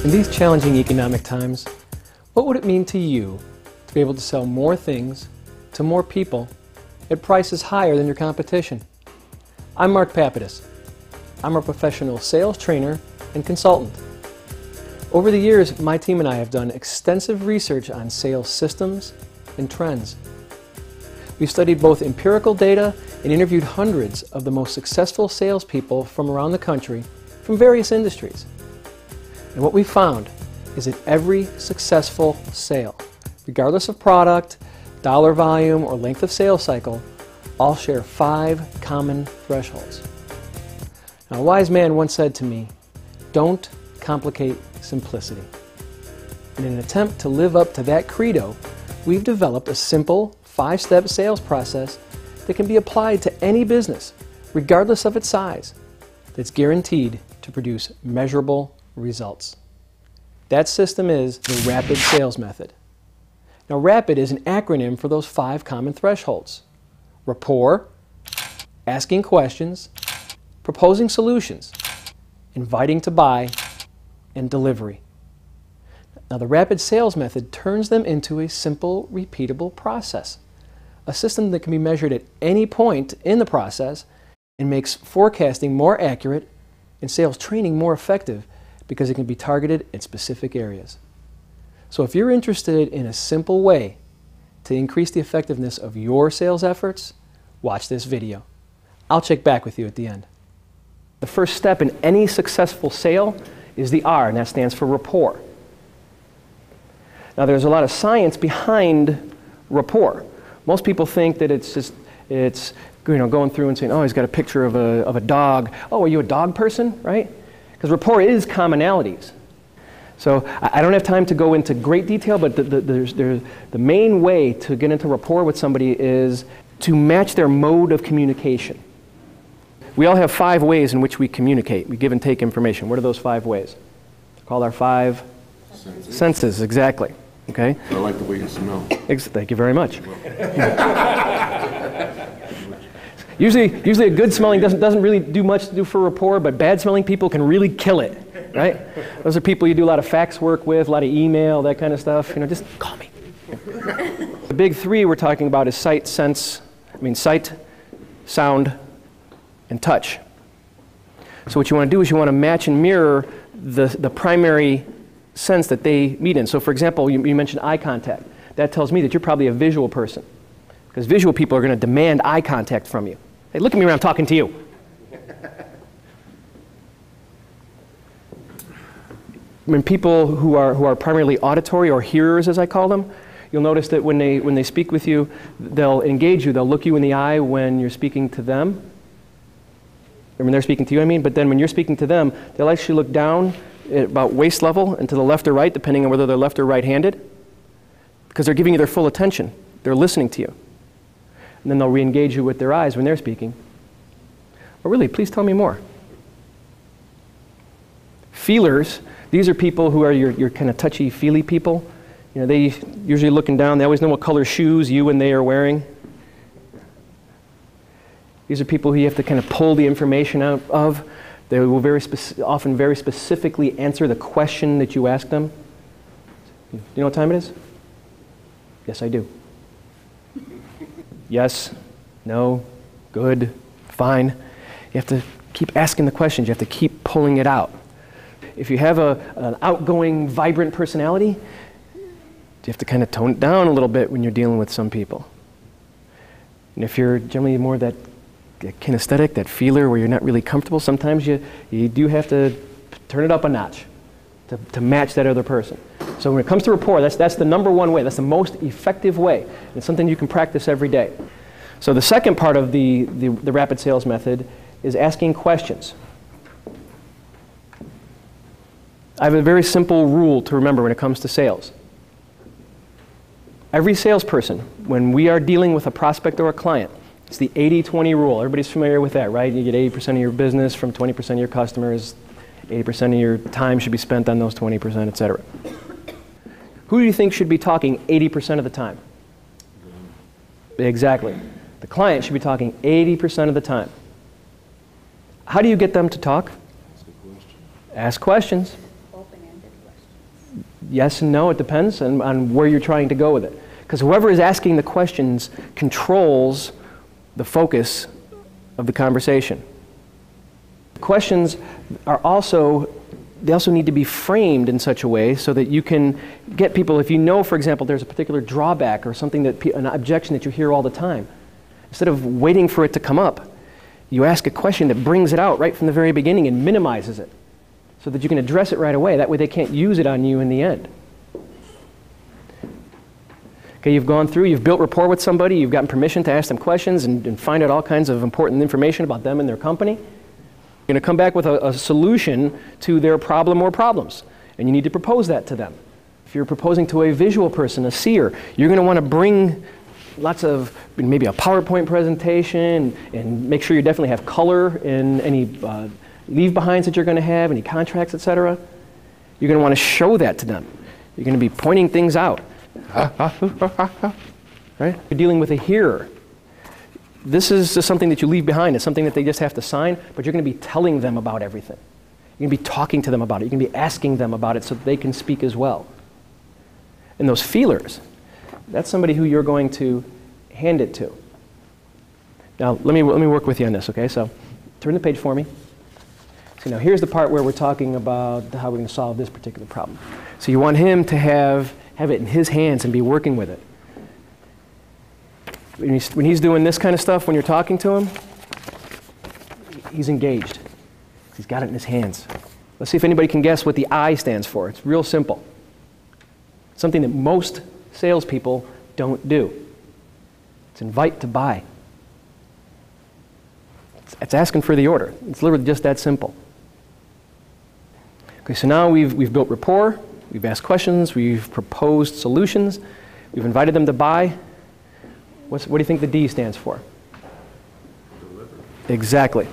In these challenging economic times, what would it mean to you to be able to sell more things to more people at prices higher than your competition? I'm Mark Papadas. I'm a professional sales trainer and consultant. Over the years, my team and I have done extensive research on sales systems and trends. We've studied both empirical data and interviewed hundreds of the most successful salespeople from around the country from various industries. And what we found is that every successful sale, regardless of product, dollar volume, or length of sales cycle, all share 5 common thresholds. Now, a wise man once said to me, "Don't complicate simplicity." In an attempt to live up to that credo, we've developed a simple 5-step sales process that can be applied to any business, regardless of its size, that's guaranteed to produce measurable results. That system is the Rapid Sales Method. Now, RAPID is an acronym for those 5 common thresholds: rapport, asking questions, proposing solutions, inviting to buy, and delivery. Now, the Rapid Sales Method turns them into a simple, repeatable process, a system that can be measured at any point in the process and makes forecasting more accurate and sales training more effective because it can be targeted in specific areas. So if you're interested in a simple way to increase the effectiveness of your sales efforts, watch this video. I'll check back with you at the end. The first step in any successful sale is the R, and that stands for rapport. Now, there's a lot of science behind rapport. Most people think that it's going through and saying, "Oh, he's got a picture of a dog. Oh, are you a dog person?" Right? Because rapport is commonalities. So I don't have time to go into great detail, but the main way to get into rapport with somebody is to match their mode of communication. We all have 5 ways in which we communicate. We give and take information. What are those 5 ways? They're called our 5 senses. Exactly. Okay? I like the way you smell. Thank you very much. Usually a good smelling doesn't really do much to do for rapport, but bad smelling people can really kill it, right? Those are people you do a lot of fax work with, a lot of email, that kind of stuff. You know, just call me. The big 3 we're talking about is sight, sound, and touch. So what you want to do is you want to match and mirror the primary sense that they meet in. So for example, you mentioned eye contact. That tells me that you're probably a visual person, because visual people are going to demand eye contact from you. Hey, look at me when I'm talking to you. When people who are primarily auditory, or hearers as I call them, you'll notice that when they speak with you, they'll engage you, they'll look you in the eye when you're speaking to them. Or when they're speaking to you, I mean, but then when you're speaking to them, they'll actually look down at about waist level and to the left or right, depending on whether they're left or right-handed, because they're giving you their full attention. They're listening to you. And then they'll re-engage you with their eyes when they're speaking. But really, please tell me more. Feelers, these are people who are your kind of touchy-feely people. You know, they usually looking down, they always know what color shoes you and they are wearing. These are people who you have to kind of pull the information out of. They will often very specifically answer the question that you ask them. Do you know what time it is? Yes, I do. Yes, no, good, fine. You have to keep asking the questions. You have to keep pulling it out. If you have an outgoing, vibrant personality, you have to kind of tone it down a little bit when you're dealing with some people. And if you're generally more that kinesthetic, that feeler, where you're not really comfortable, sometimes you do have to turn it up a notch to match that other person. So when it comes to rapport, that's the number 1 way. That's the most effective way. It's something you can practice every day. So the second part of the Rapid Sales Method is asking questions. I have a very simple rule to remember when it comes to sales. Every salesperson, when we are dealing with a prospect or a client, it's the 80-20 rule. Everybody's familiar with that, right? You get 80% of your business from 20% of your customers. 80% of your time should be spent on those 20%, etc. Who do you think should be talking 80% of the time? Exactly. The client should be talking 80% of the time. How do you get them to talk? Ask a question. Ask questions. Open-ended questions. Yes and no, it depends on where you're trying to go with it. Because whoever is asking the questions controls the focus of the conversation. Questions are also need to be framed in such a way so that you can get people, if you know, for example, there's a particular drawback or something an objection that you hear all the time, instead of waiting for it to come up, you ask a question that brings it out right from the very beginning and minimizes it so that you can address it right away. That way they can't use it on you in the end. Okay, you've gone through, you've built rapport with somebody, you've gotten permission to ask them questions and find out all kinds of important information about them and their company. You're going to come back with a solution to their problem or problems, and you need to propose that to them. If you're proposing to a visual person, a seer, you're going to want to bring lots of, maybe a PowerPoint presentation, and make sure you definitely have color in any leave-behinds that you're going to have, any contracts, etc. You're going to want to show that to them. You're going to be pointing things out. Right? You're dealing with a hearer. This is just something that you leave behind. It's something that they just have to sign, but you're going to be telling them about everything. You're going to be talking to them about it. You're going to be asking them about it so that they can speak as well. And those feelers, that's somebody who you're going to hand it to. Now, let me work with you on this, okay? So, turn the page for me. So now here's the part where we're talking about how we're going to solve this particular problem. So you want him to have it in his hands and be working with it. When he's doing this kind of stuff, when you're talking to him, he's engaged. He's got it in his hands. Let's see if anybody can guess what the I stands for. It's real simple. Something that most salespeople don't do. It's invite to buy. It's asking for the order. It's literally just that simple. Okay, so now we've built rapport, we've asked questions, we've proposed solutions, we've invited them to buy. What do you think the D stands for? Deliver. Exactly.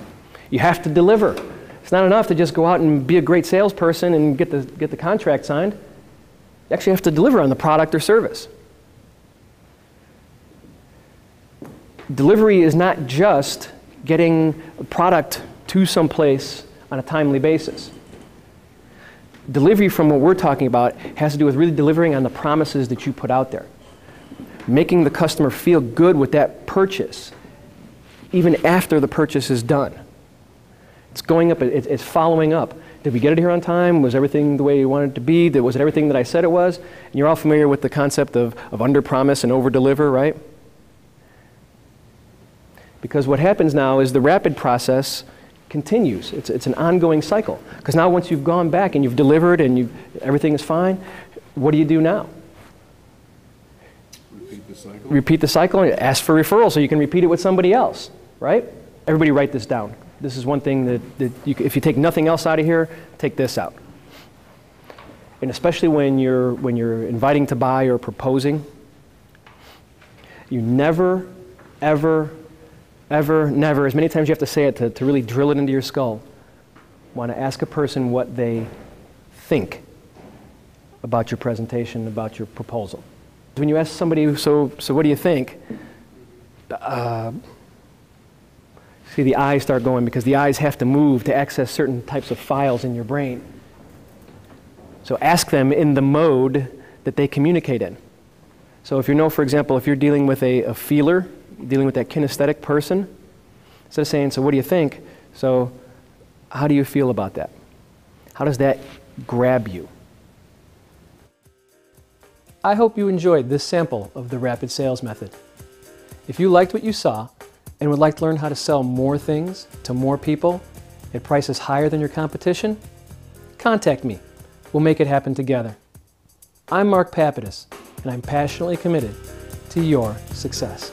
You have to deliver. It's not enough to just go out and be a great salesperson and get the contract signed. You actually have to deliver on the product or service. Delivery is not just getting a product to someplace on a timely basis. Delivery, from what we're talking about, has to do with really delivering on the promises that you put out there. Making the customer feel good with that purchase, even after the purchase is done. It's going up, it's following up. Did we get it here on time? Was everything the way you wanted it to be? Was it everything that I said it was? And you're all familiar with the concept of under-promise and over-deliver, right? Because what happens now is the rapid process continues. It's an ongoing cycle. Because now once you've gone back and you've delivered and everything is fine, what do you do now? Repeat the cycle and ask for referral so you can repeat it with somebody else, right? Everybody write this down. This is one thing that if you take nothing else out of here, take this out. And especially when you're inviting to buy or proposing, you never, ever, ever, never, as many times you have to say it to really drill it into your skull, want to ask a person what they think about your presentation, about your proposal. When you ask somebody, so what do you think? See, the eyes start going because the eyes have to move to access certain types of files in your brain. So ask them in the mode that they communicate in. So if you know, for example, if you're dealing with a feeler, dealing with that kinesthetic person, instead of saying, so what do you think? So how do you feel about that? How does that grab you? I hope you enjoyed this sample of the Rapid Sales Method. If you liked what you saw and would like to learn how to sell more things to more people at prices higher than your competition, contact me. We'll make it happen together. I'm Mark Papadas, and I'm passionately committed to your success.